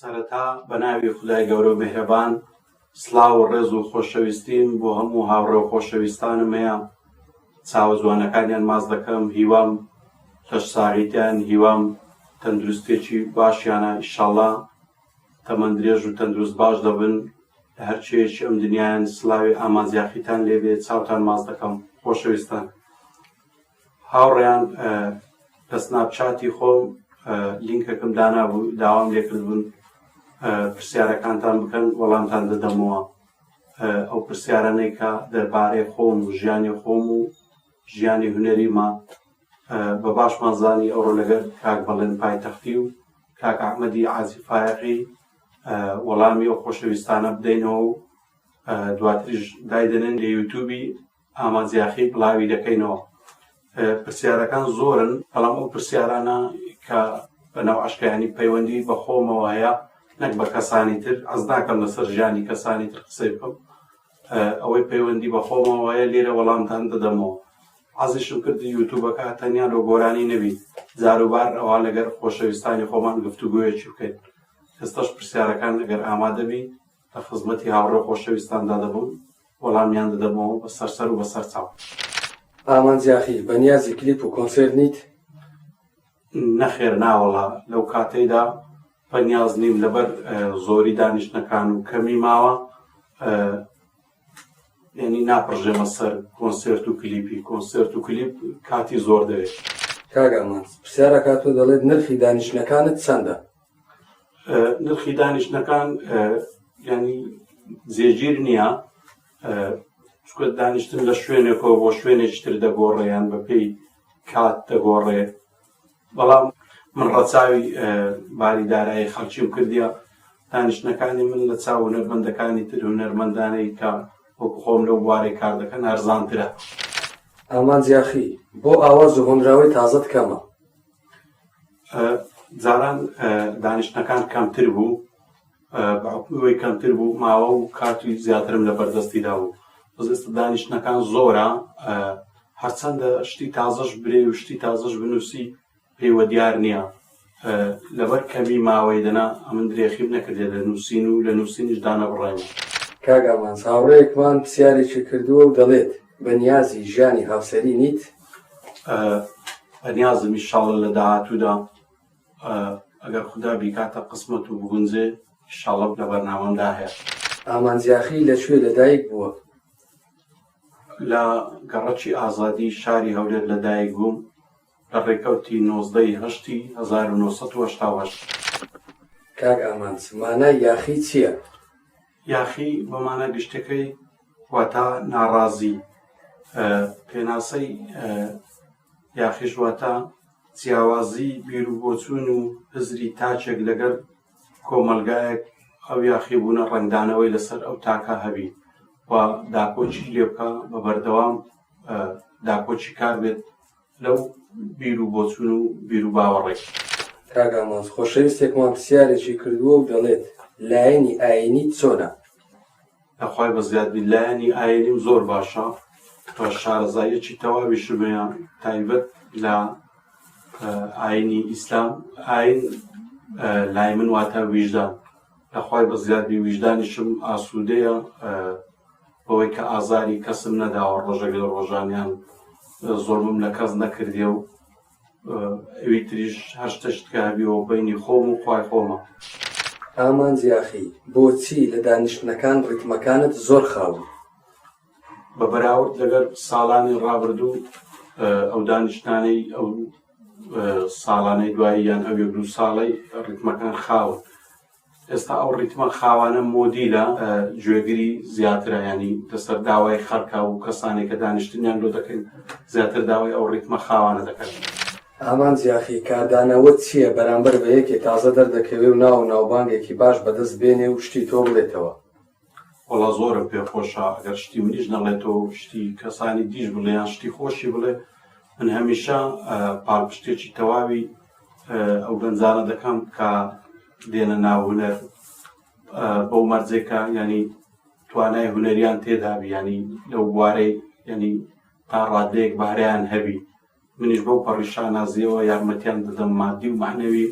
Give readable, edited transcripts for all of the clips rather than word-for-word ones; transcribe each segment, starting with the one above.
سەرەتا بەناوی خودای گەورە و میهرەبان سڵاو و ڕێز و خۆشەویستیم بۆ هەموو هاوڕێ و خۆشەویستانم هەیە. چاوە جوانەکانیان ماز دەکەم، هیوام خۆش ساغیتیان، هیوام تەندروستێکی باشیانە، ئینشاڵڵا تەمەندرێژ و تەندروست باش دەبن لە هەرچێکی ئەم دنیایان. سڵاوی ئامانزیاخیتان لێبێ، چاوتان ماز دەکەم. خۆشەویستان هاوڕێیان، لە سناپچاتی خۆم لینکەکەم دانابوو، داوام لێکردبوون پرسیارەکانتان بکەن، وەڵامتان دەدەمەوە. ئەو پرسیارانەی کە دەربارەی خۆم و ژیانی خۆم و ژیانی هونەریمە بە باشمان زانی ئەوڕۆ لەگەر کاک بەڵێن پایتەختی و کاک ئەحمەدی عازی فایەقی وەڵامی ئەو خۆشەویستانە بدەینەوە و دواتریش دایدەنێن لە یوتیوبی ئامانزیاخی بڵاوی دەکەینەوە. پرسیارەکان زۆرن، بەڵام ئەو پرسیارانە کە بەناو عەشقیانی پەیوەندی بە خۆمەوە هەیە، نەک بە کەسانی تر. ئەس ناکەم لەسەر ژیانی کەسانی تر قسەی بکەم، ئەوەی پەیوەندی بە خۆمەوە هەیە لێرە وەڵامتان دەدەمەوە. حەزیشم کردی یوتیوبەکە تەنیا لۆ گۆرانی نەبی، جاروبار ئەوە لەگەر خۆشەویستانی خۆمان گفتوگۆیەکی بکەین. ئێستاش پرسیارەکان ئەگەر ئامادەبی لە خزمەتی هاوڕێ خۆشەویستاندا دەبوون، وەڵامیان دەدەمەوە بە سەرسەر و بە سەرچاو. ئامانزیاخی بەنیازی کلیپ و کۆنسێرت نیت؟ نەخێر، ناوەڵا لەو کاتەیدا بەنیاز نیم، لەبەر زۆری دانیشتنەکان و کەمی ماوە، یعنی ناپڕژێمە سەر کۆنسێرت و کلیپی. کۆنسێرت و کلیپ کاتی زۆر دەوێت. کاک ئامانز، پرسیارە کاتۆ دەڵێت نرخی دانیشتنەکانت چەندە؟ نرخی دانیشتنەکان ینی جێگیر نییە، چکە دانیشتن لە شوێنێکەوە بۆ شوێنێکی تر دەگۆڕێیان بەپێی کات دەگۆڕێ. بەڵام من ڕەچاوی باری دارایی خەڵکیم کردیە، دانیشتنەکانی من لە چاو هونەرمەندەکانی تر هونەرمەندانەی کە وەکو خۆم لەو بوارەی کار دەکەن ئەرزانترە. ئامانزیاخی بۆ ئاواز و هۆنراوی تازت کەمە؟ جاران دانیشتنەکان کەمتر بوو، بەعقوبەوەی کەمتر بوو، ماوە و کاتی زیاترم لە بەردەستیدا بوو. ئێستا دانیشتنەکان زۆرە، هەرچەندە شتی تازەش برێ و شتی تازەش بنووسی پێوە دیار نییە. لەبەر کەمی ماوەی دەنا ئەمن درێخیم نەکردێ لە نووسین و لە نووسینیش دانەبڕێمە. کاک ئامانز، هاوڕێیەکمان پرسیارێکی کردووە و دەڵێت بەنیازی ژیانی هاوسەری نیت؟ بەنیازم ئینشاڵڵا لە داهاتوودا ئەگەر خودا بیکاتە قسمەت و بگونجێ ئینشاڵڵا لە بەرنامەمدا هەیە. ئامانزیاخی لەکوێ لەدایک بووە؟ لە گەڕەکی ئازادی شاری هەولێر لەدایک بووم، لە ڕێکەوتی 1970. کاک ئامانز، مانای یاخی چییە؟ یاخی بەمانە گشتەکەی واتە ناڕازی. پێناسەی یاخیش واتە جیاوازی بیر و بۆچوون و هزری تاچێک لەگەر کۆمەلگایەک ئەو یاخی بوونە ڕنگدانەوەی لەسەر ئەو تاکە هەبی و داکۆچی لێ بکە، بە بەردەوام داکۆچی کار بێت لەو بیر و بۆچوون و بیر و باوەڕێک. کاک ئامانز، خۆشەویستێکمان پرسیارێکی کردووە و دەڵێت لایەنی ئاینی چۆنە؟ لەخوای بەزیادبی لایەنی ئاینیم زۆر باشە، شارەزاییەکی تەواویشم هەیە، تایبەت لە ئاینی ئیسلام. ئاین لای من واتە ویژدان، لەخوای بەزیادبی ویژدانیشم ئاسوودەیە، بەوەی کە ئازاری کەسم نەداوە ڕۆژێک لە ڕۆژانیان، زۆرمم لە کەس نەکردێ و ئەوی تریش هەر شتێکە هەبیەوە بەینی خۆم و خوای خۆمە. ئامانزیاخی بۆچی لە دانیشتنەکان ڕیتمەکانت زۆر خاوە؟ بە بەراورد لەگەر ساڵانی ڕابردوو ئەو دانیشتانەی ئەو ساڵانەی دوایی یان ئەو 1-2 ساڵەی ڕیتمەکان خاون. ئێستا ئەو ڕیتمە خاوانە مۆدیلە، گوێگری زیاترە، ینی لەسەر داوای خەڵکە و کەسانێک کە دانیشتنیان لۆ دەکەن زیاتر داوای ئەو ڕیتمە خاوانە دەکەن. ئامانزیاخی کاردانەوە چییە بەرامبەر بە یەکێ تازە دەردەکەوێ و ناوبانگێکی باش بەدەست بێنێ و شتی تۆ بڵێتەوە؟ وەڵا زۆرم پێخۆشە ئەگەر شتی منیش نەڵێتەوە، شتی کەسانی دیش بڵێ یان شتی خۆشی بڵێ. من هەمیشە پاڵپشتێکی تەواوی ئەو گەنجانە دەکەم کە دێنە ناو هونەر، بەو مەرجێکە ینی توانای هونەریان تێدابی، ینی لەو بوارەی ینی تا ڕادەیەک بارەیان هەبی. منیش بەو پەڕیشانازیەوە یارمەتیان دەدەم مادی و معنەوی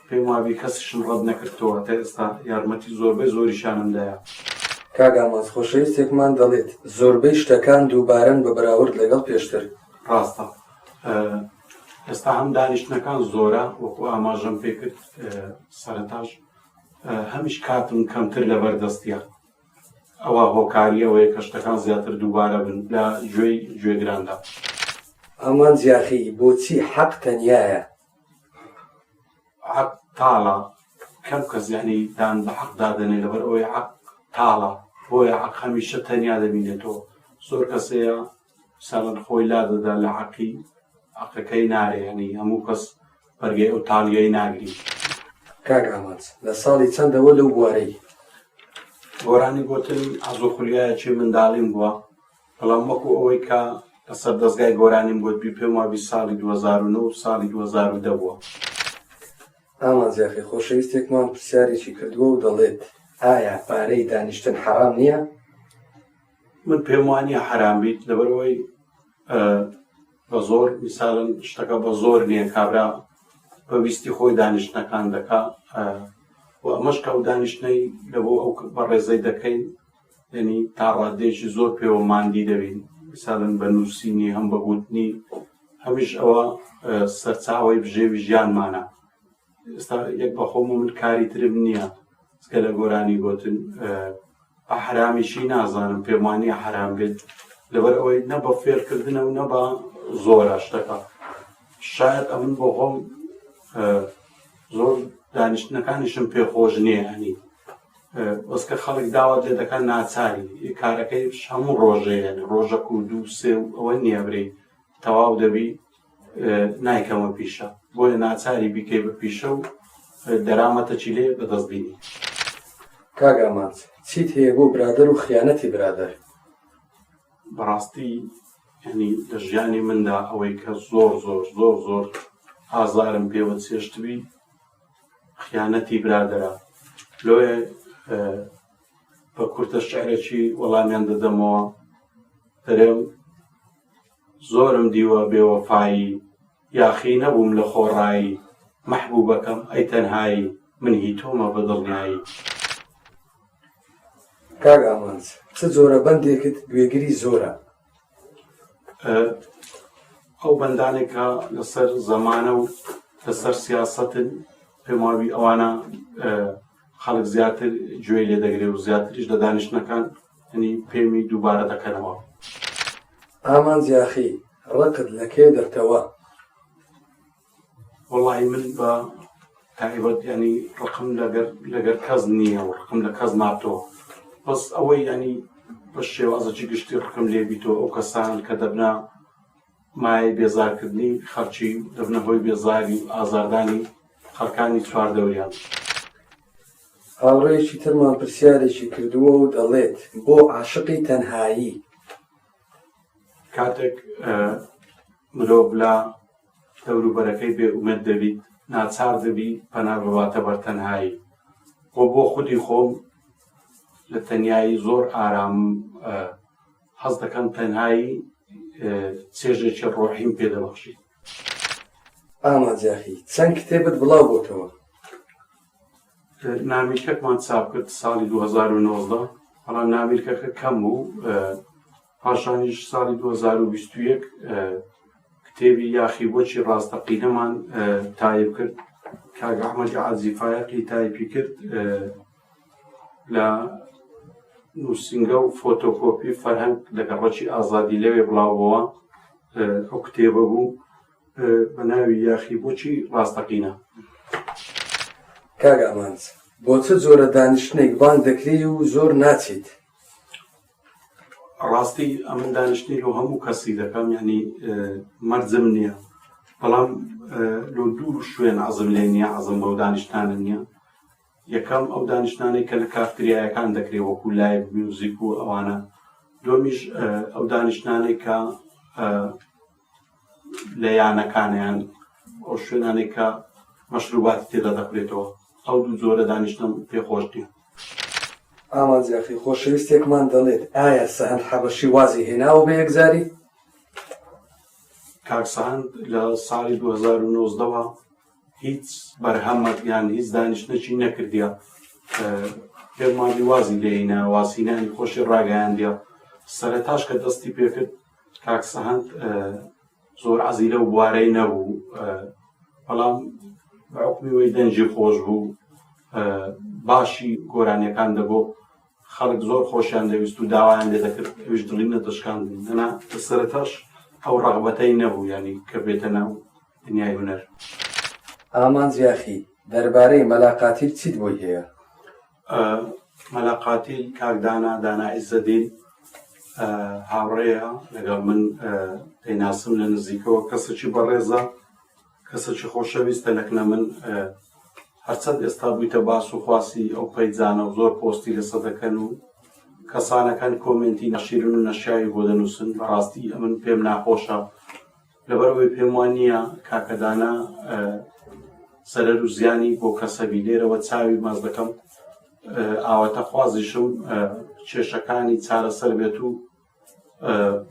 پێم وابی کەسیشم ڕەت نەکردەوە تا ئێستا یارمەتی زۆربەی زۆریشانمدایە. کاک ئاماز خۆشەویستێکمان دەڵێت زۆربەی شتەکان دووبارەن بە بەراورد لەگەڵ پێشتر. ڕاستە ئێستا هەم دانیشتنەکان زۆرە وەکو ئاماژەم پێ کرد سەرەتاش هەمیش کاتم کەمتر لە بەردەستیە ئەوە هۆکاریەوەیە کە شتەکان زیاتر دووبارە بن لە گوێی گوێگراندا. ئەمان جیاخی بۆچی حەق تەنیایە؟ حەق تاڵە کەم کەس یعنی دان بە حەق دادەنێ لەبەر ئەوەی حەق تاڵە بۆیە حەق هەمیشە تەنیا دەبینێتەوە. زۆر کەسەیە سەڵەن خۆی لا دەدا لە حەقی حەقەکەی نارێ ینی هەموو کەس بەرگەی ئەو تاڵیەی ناگری. کاک ئاماز لە ساڵی چەندەوە لەو بوارەی؟ گۆرانی گوتن ئازۆخولیایەکی منداڵیم بووە بەڵام وەکو ئەوەی کە لەسەر دەستگای گۆرانیم گوتبی پێم وابی ساڵی 2009 و ساڵی 2010 بووە. ئامازیاخی خۆشەویستێکمان پرسیارێکی کردووە و دەڵێت ئایا پارەی دانیشتن حەرام نییە؟ من پێم وانییە حرام بیت لەبەرەوەی بە زۆر میساڵن شتەکە بە زۆر نییە کابرا بەویستی خۆی دانیشتنەکان دەکا و ئەمەش کە ئەو دانیشتنەی لەبۆ ئەو بە ڕێزەی دەکەین یعنی تا ڕادێکی زۆر پێوە ماندی دەبین میساڵن بە نووسینی هەم بە گوتنی هەمیش ئەوە سەرچاوەی بژێوی ژیانمانە. ئێستا یەک بەخۆم من کاری ترم نییە کە لە گۆرانی گوتن بە حرامیشی نازانم پێم وانییە حرام بێت لەبەر ئەوەی نە بە فێرکردنە و نە بە زۆرە شتەکە. شاید ئەمن بۆ خۆم زۆر دانیشتنەکانیشم پێخۆش نییە هەنی بەسکە خەڵک داوات لێ دەکەن ناچاری کارەکەی هەموو ڕۆژەیەن ڕۆژەک و دوو سێ و ئەوە نییە برێ تەواو دەبی نایکەمە پیشە بۆیە ناچاری بیکەی بە پیشە و دەرامەتە چی لێ بەدەستبینی. کاک ئاماز چیت هەیە بۆ برادەر و خیانەتی برادەر؟ بەڕاستی ینی لە ژیانی مندا ئەوەی کە زۆر زۆر زۆر زۆر ئازارم پێوە چێشتبی خیانەتی برادەرە. لۆیە بە کورتە شعرێکی وەڵامیان دەدەمەوە دەرێم زۆرم دیوە بێوەفایی یاخی نەبووم لە خۆڕایی مەحبوبەکەم ئەی تەنهایی من هی تۆمە بە دڵنیایی. کاک ئاماز چ جۆرە بەندێکت گوێگری زۆرە؟ ئەو بەندانێکە لەسەر زەمانە و لەسەر سیاسەتن پێم وابی ئەوانە خەڵک زیاتر گوێی لێ دەگرێ و زیاتریش لە دانیشتنەکان ینی پێمی دووبارە دەکەنەوە. ئامانزیاخی ڕقت لەکێ دەرتەوە؟ وەڵی من بە تایبەت ینی ڕقم لەگەر کەس نییە و ڕقم لە کەس ناتۆ بەس ئەوەی ینی بە شێوازەکی گشتی ڕقم لێ بیتەوە ئەو کەسان کە دەبنا مای بێزارکردنی خەڵکی دەبنە هۆی بێزاری و ئازاردانی خەڵکانی چواردەوریان. هاوڕێیەکی ترمان پرسیارێکی کردووە و دەڵێت بۆ عاشقی تەنهایی کاتێک مرۆڤ لە دەوروبەرەکەی بێئومێد دەبیت ناچار دەبی پەنا بباتە بەر تەنهایی. بۆ خودی خۆم لە تەنیایی زۆر ئارام حەز دەکەم تەنهایی چێژێکی ڕۆحیم پێ دەبەخشی. ئاماجاخی چەند کتێبت بڵاو بۆتەوە؟ نامیرکەکمان چاپ کرد ساڵی 2019 بەڵام نامیرکەکە کەم بوو پاشانیش ساڵی 2021 کتێبی یاخی بۆچی ڕاستەقینەمان تایپ کرد کاک ئەحمەدی عەزیفایەقی تایپی کرد لە نووسینگە و فۆتۆکۆپی فەرهەنگ لەگەڕەکی ئازادی لەوێ بڵاوبەوە ئەو کتێبە بوو بە ناوی یاخی بۆچی ڕاستەقینە. کاک ئامانز بۆ چ جۆرە دانیشتنێک بانگ دەکری و زۆر ناچیت؟ ڕاستی ئەمن دانیشتنی لە هەموو کەسی دەکەم یعنی مەرجم نییە بەڵام لۆ دوو شوێن عەزم لێ نییە عەزم بەو دانیشتانە نییە. یەکەم ئەو دانیشتانەی کە لە کافتریایەکان دەکرێت وەکو لایڤ میوزیک و ئەوانە. دومیش ئەو دانیشتانەی کە لە یانەکانیان ئەو شوێنانێک کە مەشروباتی تێدا دەخورێتەوە. ئەو دوو جۆرە دانیشتن پێخۆش نییە. ئامانزیاخی خۆشەویستێکمان دەڵێت ئایا سەهەند حەبەشی وازی هێناوە بە یەکجاری؟ کاک سەهەند لە ساڵی 2019ەوە هیچ بەرهەمەت یان هیچ دانیشتنێکی نەکردیە پێمانی وازی لێینا واسینانی خۆشی ڕاگەیاندیە سەرەتاش کە دەستی پێکرد کاک سەهەند زۆر عەزی لەو بوارەی نەبوو بەڵام بەحوکمی وەی دەنجی خۆش بوو باشی گۆرانیەکان دەبۆ خەڵک زۆر خۆشیان دەویست و داوایان لێ دەکرد ئەویش دڵی نەدەشکاندن هەنا سەرەتاش ئەو ڕەغبەتەی نەبوو یعنی کە بێتە ناو دنیای هونەر. ئامانزیاخی دەربارەی مەلاقاتیل چیت بۆی هەیە؟ مەلاقاتیل کاک دانا عیزەدین هاوڕێیە لەگەڵ من دەیناسم لە نزیکەوە کەسێکی بەڕێزە کەسێکی خۆشەویستە لەکنە من هەرچەند ئێستا بوویتە باس و خواسی ئەو پەیجانە و زۆر پۆستی لەسەر دەکەن و کەسانەکان کۆمنتی نەشیرن و نەشیاوی بۆ دەنووسن بەڕاستی ئەمن پێم ناخۆشە لەبەرەوەی پێم وان نییە کاکەدانا سەرەر و زیانی بۆ کەسەبی لێرەوە چاوی ماز دەکەم ئاوەتە خوازیشم کێشەکانی چارەسەر بێت و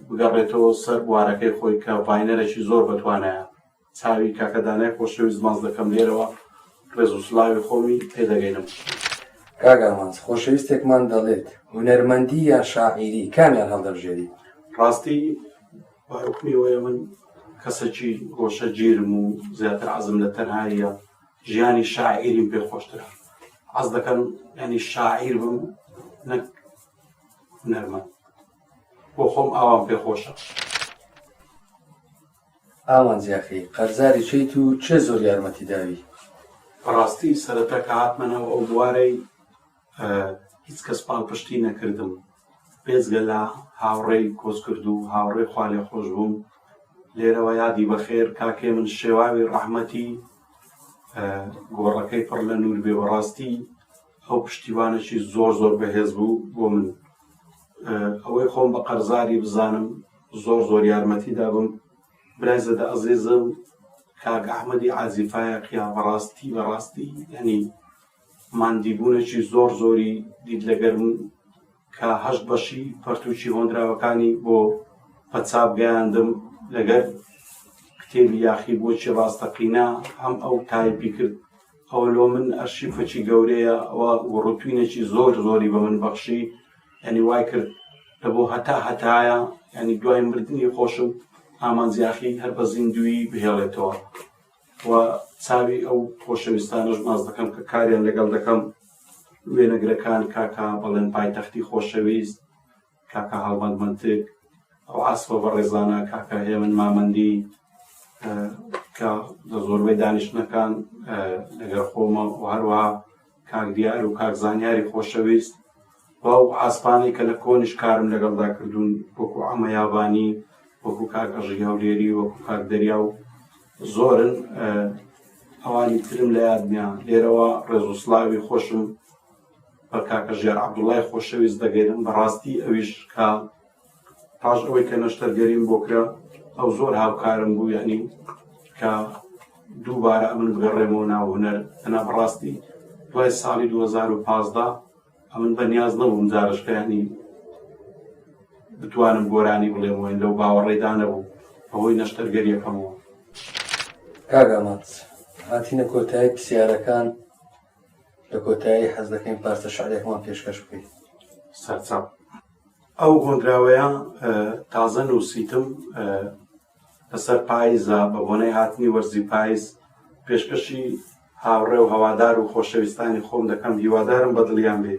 بگەڕێتەوە سەر بوارەکەی خۆی کە ڤاینەرێکی زۆر بەتوانایە چاوی کاکەدانای خۆشەویست ماز دەکەم لێرەوە ڕێز و سڵاوی خۆمی پێدەگەینم. کاگامانز خۆشەویستێکمان دەڵێت هونەرمەندی یا شاعیری کامیان هەڵدەبژێری؟ ڕاستی باوکمی وەیە من کەسێکی گۆشە گیرم و زیاتر عەزم لە تەنهاییە ژیانی شاعیریم پێ خۆشترە حەز دەکەم ینی شاعیر بم نەک هونەرمەند بۆ خۆم ئاوام پێ خۆشە. ئامانزیاخی قەرزاری چیت و چه زۆر یارمەتی داوی؟ بەڕاستی سەرەتا کە هاتمەنەوە ئەو بوارەی هیچ کەس پاڵپشتی نەکردم بێجگە لە هاوڕێی کۆچ کرد و هاوڕێی خوا لێ خۆش بووم لێرەوە یادی بەخێر کاکێ من شێواوی ڕەحمەتی گۆڕەکەی پڕ لە نور بێ بەڕاستی ئەو پشتیوانێکی زۆر بەهێز بوو بۆ من ئەوەی خۆم بە قەرزاری بزانم زۆر یارمەتی دابم برای زەدە عەزیزم کاک ئەحمەدی عازیفایە قیا بەڕاستی ینی ماندیبوونێکی زۆری دیت لەگەرم کە هەشت بەشی پەرتووکی هۆندراوەکانی بۆ پەچاپ گەیاندم لەگەر کتێبی یاخی بۆچی ڕاستەقینە هەم ئەو تایپی کرد ئەوە لۆ من ئەرشیفەکی گەورەیە ئەوە ڕوتوینێکی زۆری بە من بەخشی ینی وای کرد لە بۆ هەتایە ینی دوای مردنی خۆشم ئامانزیاخی هەر بە زیندوی بهێڵێتەوە و چاوی ئەو خۆشەویستانەش ماز دەکەم کە کاریان لەگەڵ دەکەم وێنەگرەکان کاکە بەڵێن پایتەختی خۆشەویست کاکە هەڵبەند منتێک ئەو عاسفە بەڕێزانە کاکە هێمن مامەندی کە لە زۆربەی دانیشتنەکان لەگەر خۆمە و هەروەها کاک دیار و کاک زانیاری خۆشەویست و ئەو عاسپانەی کە لە کۆنیش کارم لەگەڵدا کردوون وەکو عەمە یابانی وەکو کاک ئەژی هەولێری وەکو کاک دەریا و زۆرن ئەوانی ترم لە یاد نییە لێرەوە ڕێز و سڵاوی خۆشم بە کاکە ژێر عەبدوڵڵای خۆشەویست دەگەێنم بەڕاستی ئەویش کە پاش ئەوەی کە نەشتەرگەریم بۆ کرا ئەو زۆر هاوکارم بوو یعنی کە دووبارە ئەمن بگەڕێمەوە ناو هونەر ئەنا بەڕاستی دوای ساڵی 2015 ئەمن بەنیاز نەبووم جارشکەیانی بتوانم گۆرانی بڵێمەوەین لەو باوەڕێدا نەبوو ئەوەی نەشتەرگەریەکەمەوە. کاگامانز هاتینە کۆتایی پرسیارەکان لە کۆتایی حەز دەکەین پارچە شعرێکمان پێشکەش بکەین. سەرچاو ئەو هۆندراوەیە تازە نووسیتم لەسەر پاییزە بە بۆنەی هاتنی وەرزی پاییز پێشکەشی هاوڕێ و هەوادار و خۆشەویستانی خۆم دەکەم هیوادارم بەدڵیان بێ.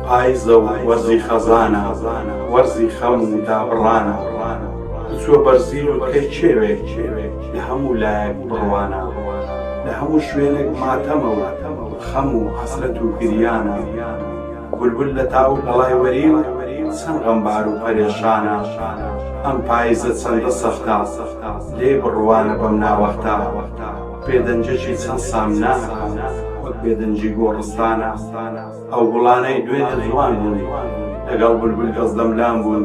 پاییزە و وەرزی خەزانە وەرزی خەم و دابڕانە بچووە بەرزیل و کەی چێوێک لە هەموو لایەک بڕوانە لە هەموو شوێنێک ماتەمەوە خەم و حەسرەت و گریانە بولبول لە تاو لەڵای وەریم چەند غەمبار و پەرێشانە ئەم پاییزە چەندە سەختە لێ بڕوانە بەم ناوەختە پێدەنجەشی چەند سامنا وەک بێدەنجی گۆڕستانە ئەو گوڵانەی دوێنێ جوان بوون لەگەڵ بولبول گەز دەملام بوون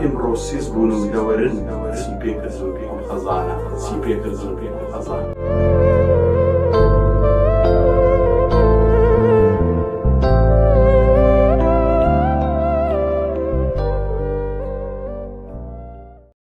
ئیمڕۆ سیز بوون و دەوەرن چی پێکردن پێ خەزانە چی پێکردن پێ خەزانە